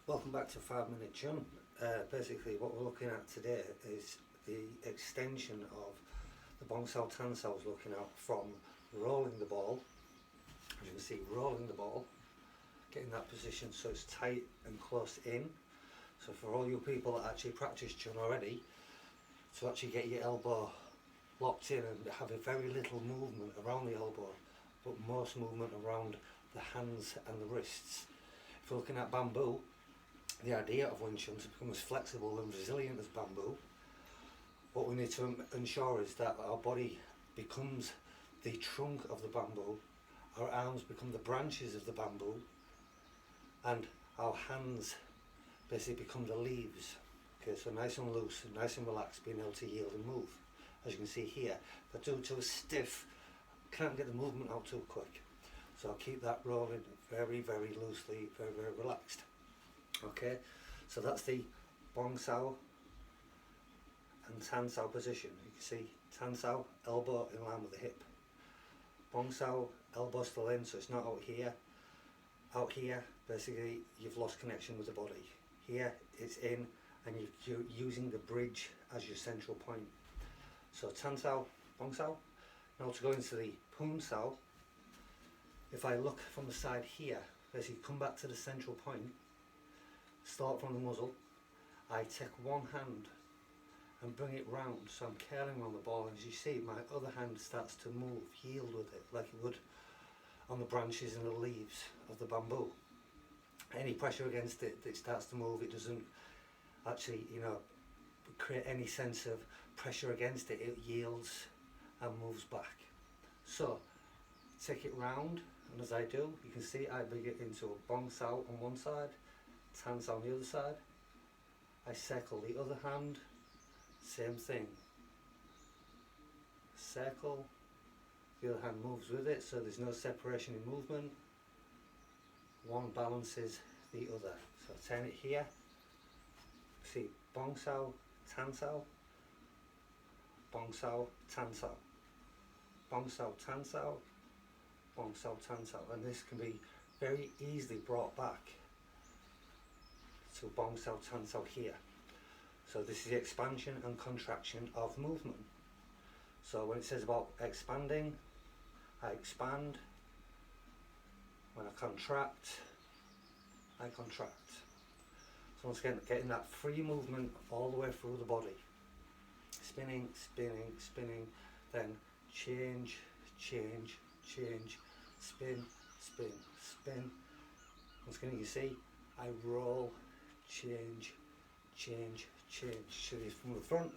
Welcome back to 5 Minute Chun. Basically what we're looking at today is the extension of the bong sao tan sao. I was looking at from rolling the ball. As you can see, rolling the ball, getting that position so it's tight and close in. So for all you people that actually practice Chun already, to actually get your elbow locked in and have a very little movement around the elbow, but most movement around the hands and the wrists. If you're looking at bamboo, the idea of Wing Chun to become as flexible and resilient as bamboo, what we need to ensure is that our body becomes the trunk of the bamboo, our arms become the branches of the bamboo, and our hands basically become the leaves. Okay, so nice and loose and nice and relaxed, being able to yield and move. As you can see here, if I do it too stiff, can't get the movement out too quick. So I'll keep that rolling very, very loosely, very, very relaxed. Okay, so that's the bong sao and tan sao position. You can see tan sao, elbow in line with the hip. Bong sao, elbow still in, so it's not out here. Out here, basically, you've lost connection with the body. Here, it's in, and you're using the bridge as your central point. So tan sao, bong sao. Now to go into the pung sao, if I look from the side here, basically come back to the central point, start from the muzzle, I take one hand and bring it round, so I'm curling around the ball, and as you see my other hand starts to move, yield with it like it would on the branches and the leaves of the bamboo. Any pressure against it, it starts to move. It doesn't actually, create any sense of pressure against it. It yields and moves back. So take it round, and as I do, you can see I bring it into a bong sao on one side, tan sao on the other side. I circle the other hand, same thing. Circle, the other hand moves with it, so there's no separation in movement. One balances the other. So I turn it here. See, bong sao, tan sao, bong sao, tan sao, bong sao, tan sao, bong sao, tan sao, and this can be very easily brought back to bong sao, tan sao here. So this is the expansion and contraction of movement. So when it says about expanding, I expand. When I contract, I contract. So once again, getting that free movement all the way through the body. Spinning, spinning, spinning, then change, change, change, spin, spin, spin. Once again, you see, I roll, change, change, change. So these from the front,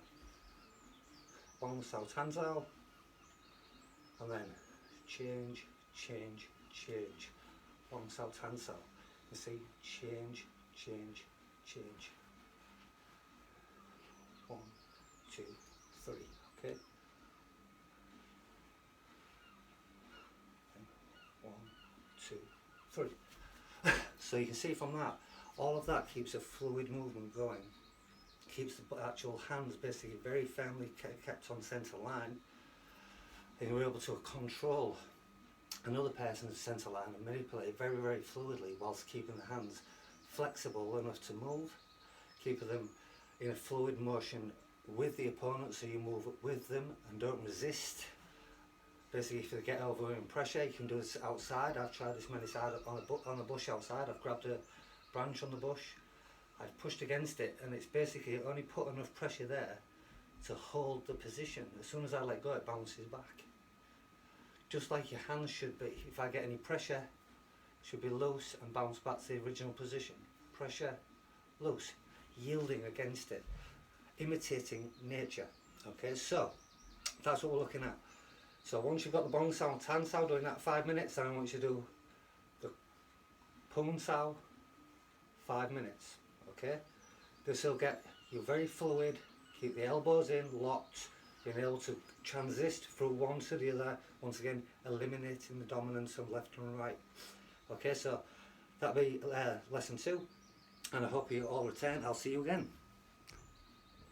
bong sao, tan sao, and then change, change, change, bong sao, tan sao. You see, change, change, change. 1, 2, 3. Okay. And 1, 2, 3. So you can see from that, all of that keeps a fluid movement going. Keeps the actual hands basically very firmly kept on centre line, and you're able to control another person's centre line and manipulate it very, very fluidly whilst keeping the hands flexible enough to move, keeping them in a fluid motion with the opponent, so you move with them and don't resist. Basically, if they get over in pressure, you can do this outside. I've tried this many times on a bush outside. I've grabbed a branch on the bush, I've pushed against it, and it's basically only put enough pressure there to hold the position. As soon as I let go, it bounces back. Just like your hands should be. If I get any pressure, it should be loose and bounce back to the original position. Pressure, loose, yielding against it, imitating nature. Okay, so that's what we're looking at. So once you've got the bong sao and tan sao doing that 5 minutes, then I want you to do the pung sao 5 minutes. Okay, this will get you very fluid, keep the elbows in, locked, being able to transit through one to the other, once again eliminating the dominance of left and right. Okay, so that'll be lesson 2, and I hope you all return. I'll see you again.